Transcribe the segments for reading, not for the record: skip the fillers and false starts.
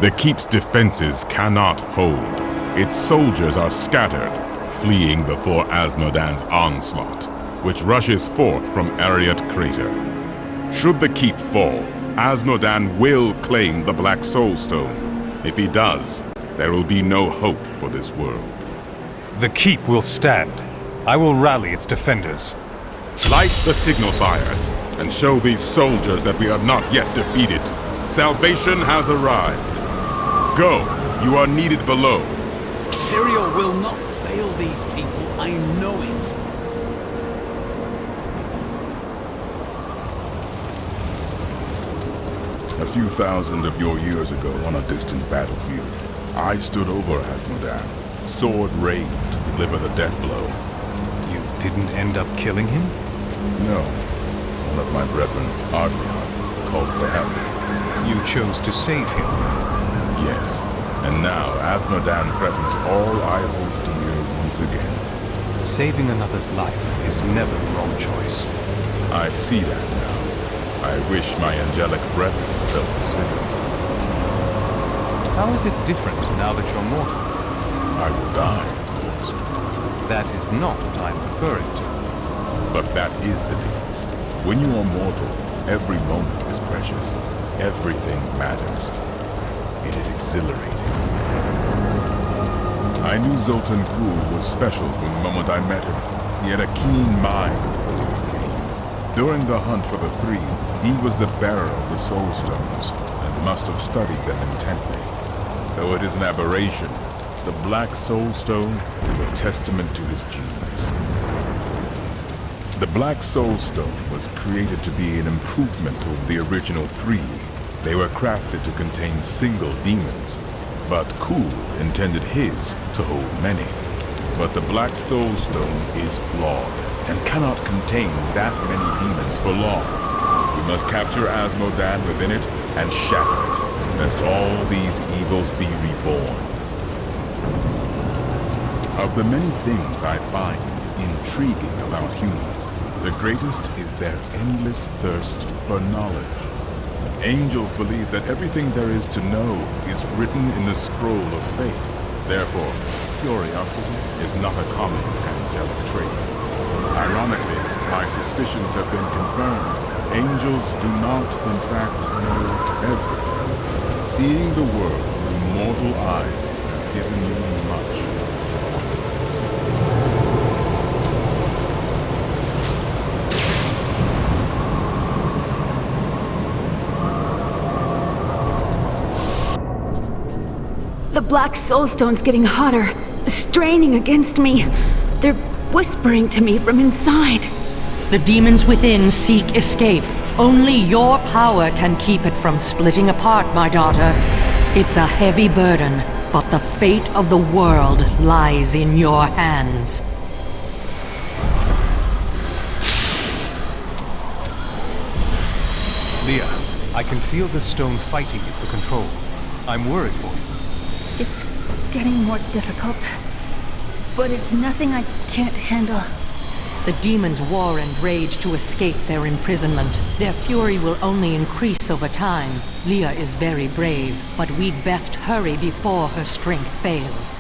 The keep's defenses cannot hold. Its soldiers are scattered, fleeing before Asmodan's onslaught, which rushes forth from Ariat Crater. Should the keep fall, Asmodan will claim the Black Soul Stone. If he does, there will be no hope for this world. The keep will stand. I will rally its defenders. Light the signal fires, and show these soldiers that we are not yet defeated. Salvation has arrived. Go, you are needed below. Imperial will not fail these people, I know it. A few thousand of your years ago on a distant battlefield, I stood over Asmodan, sword raised to deliver the death blow. You didn't end up killing him? No. One of my brethren, Arvion, called for help. You chose to save him? Yes. And now Asmodan threatens all I hold dear once again. Saving another's life is never the wrong choice. I see that now. I wish my angelic brethren felt the same. How is it different now that you're mortal? I will die, of course. That is not what I'm referring to. But that is the difference. When you are mortal, every moment is precious. Everything matters. It is exhilarating. I knew Zoltan Kuhl was special from the moment I met him. He had a keen mind for the game. During the hunt for the three, he was the bearer of the Soul Stones, and must have studied them intently. Though it is an aberration, the Black Soul Stone is a testament to his genius. The Black Soul Stone was created to be an improvement over the original three. They were crafted to contain single demons, but Kuhl intended his to hold many. But the Black Soul Stone is flawed, and cannot contain that many demons for long. We must capture Asmodan within it and shatter it, lest all these evils be reborn. Of the many things I find intriguing about humans, the greatest is their endless thirst for knowledge. Angels believe that everything there is to know is written in the scroll of fate. Therefore, curiosity is not a common angelic trait. Ironically, my suspicions have been confirmed. Angels do not, in fact, know everything. Seeing the world through mortal eyes has given you much. The Black Soulstone's getting hotter, straining against me. They're whispering to me from inside. The demons within seek escape. Only your power can keep it from splitting apart, my daughter. It's a heavy burden, but the fate of the world lies in your hands. Leah, I can feel the stone fighting you for control. I'm worried for you. It's getting more difficult, but it's nothing I can't handle. The demons war and rage to escape their imprisonment. Their fury will only increase over time. Leah is very brave, but we'd best hurry before her strength fails.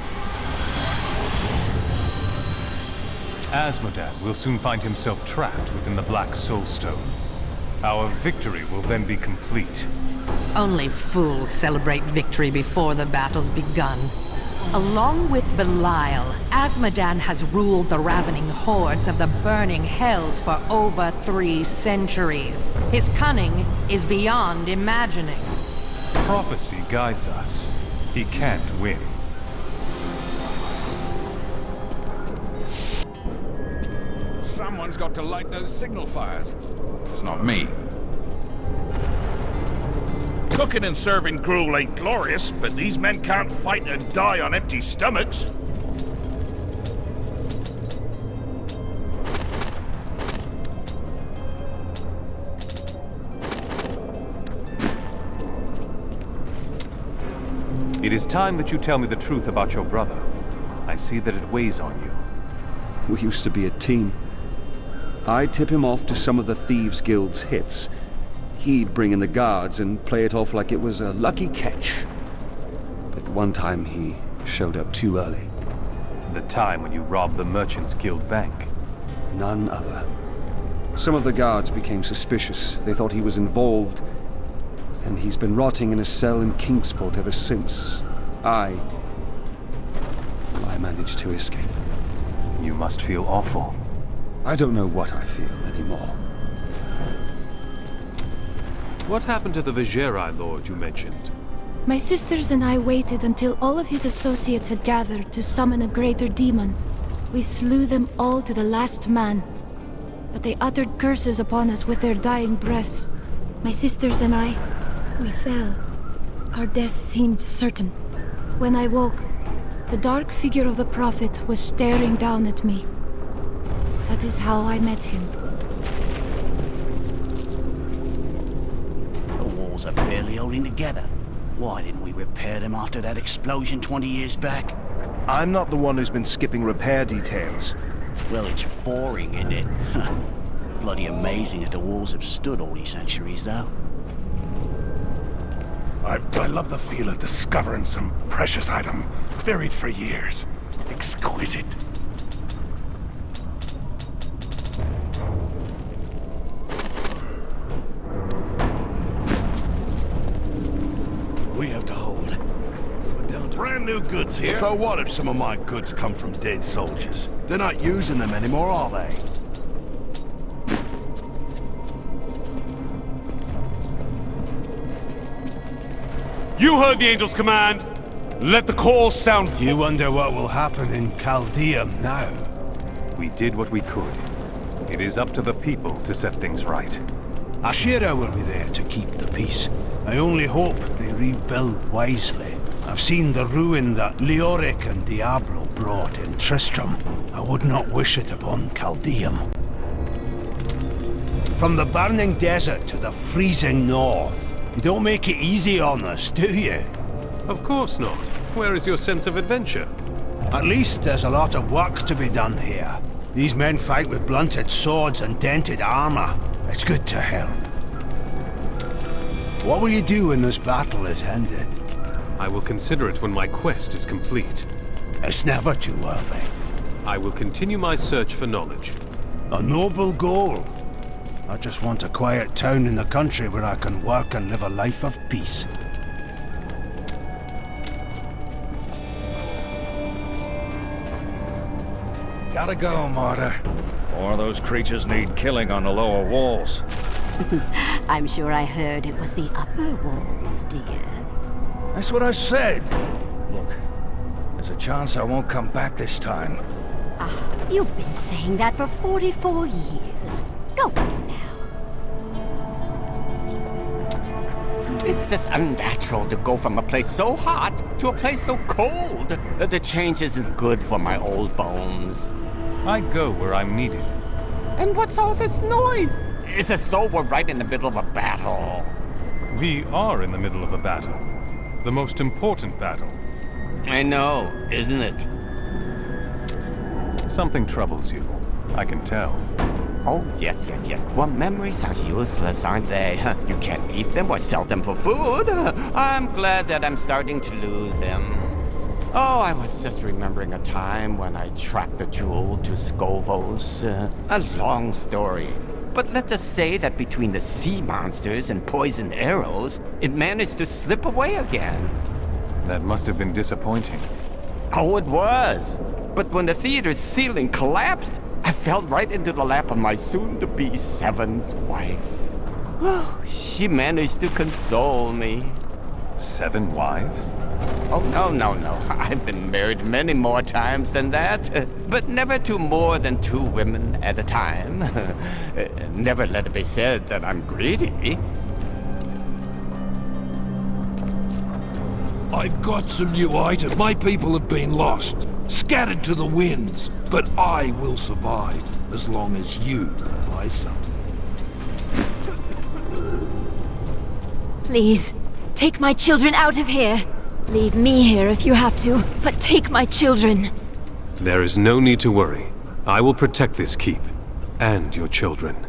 Asmodan will soon find himself trapped within the Black Soul Stone. Our victory will then be complete. Only fools celebrate victory before the battle's begun. Along with Belial, Asmodan has ruled the ravening hordes of the burning hells for over 3 centuries. His cunning is beyond imagining. Prophecy guides us. He can't win. Someone's got to light those signal fires. It's not me. Cooking and serving gruel ain't glorious, but these men can't fight and die on empty stomachs. It is time that you tell me the truth about your brother. I see that it weighs on you. We used to be a team. I'd tip him off to some of the Thieves Guild's hits. He'd bring in the guards and play it off like it was a lucky catch. one time he showed up too early. The time when you robbed the Merchants Guild bank. None other. Some of the guards became suspicious. They thought he was involved, and he's been rotting in a cell in Kingsport ever since. I managed to escape. You must feel awful. I don't know what I feel anymore. What happened to the Vigerai Lord you mentioned? My sisters and I waited until all of his associates had gathered to summon a greater demon. We slew them all to the last man. But they uttered curses upon us with their dying breaths. My sisters and I, we fell. Our death seemed certain. When I woke, the dark figure of the Prophet was staring down at me. That is how I met him. The walls are barely holding together. Why didn't we repair them after that explosion 20 years back? I'm not the one who's been skipping repair details. Well, it's boring, isn't it? Bloody amazing that the walls have stood all these centuries, though. I love the feel of discovering some precious item buried for years. Exquisite. We have to hold. We're down to Brand new goods here. So what if some of my goods come from dead soldiers? They're not using them anymore, are they? You heard the Angel's command! Let the call sound. You wonder what will happen in Chaldeum now? We did what we could. It is up to the people to set things right. Ashira will be there to keep the peace. I only hope they rebuild wisely. I've seen the ruin that Leoric and Diablo brought in Tristram. I would not wish it upon Chaldeum. From the burning desert to the freezing north, you don't make it easy on us, do you? Of course not. Where is your sense of adventure? At least there's a lot of work to be done here. These men fight with blunted swords and dented armor. It's good to help. What will you do when this battle is ended? I will consider it when my quest is complete. It's never too early. I will continue my search for knowledge. A noble goal. I just want a quiet town in the country where I can work and live a life of peace. Gotta go, Martyr. More of those creatures need killing on the lower walls. I'm sure I heard it was the upper walls, dear. That's what I said. Look, there's a chance I won't come back this time. You've been saying that for 44 years. Go on now. It's just unnatural to go from a place so hot to a place so cold. The change isn't good for my old bones. I go where I'm needed. And what's all this noise? It's as though we're right in the middle of a battle. We are in the middle of a battle. The most important battle. I know, isn't it? Something troubles you. I can tell. Oh, yes. Well, memories are useless, aren't they? You can't eat them or sell them for food. I'm glad that I'm starting to lose them. Oh, I was just remembering a time when I tracked the jewel to Skovos. A long story. But let's just say that between the sea monsters and poisoned arrows, it managed to slip away again. That must have been disappointing. Oh, it was. But when the theater's ceiling collapsed, I fell right into the lap of my soon-to-be seventh wife. Oh, she managed to console me. 7 wives? Oh, no. I've been married many more times than that. But never to more than 2 women at a time. Never let it be said that I'm greedy. I've got some new items. My people have been lost, scattered to the winds. But I will survive as long as you buy something. Please, take my children out of here. Leave me here if you have to, but take my children. There is no need to worry. I will protect this keep, and your children.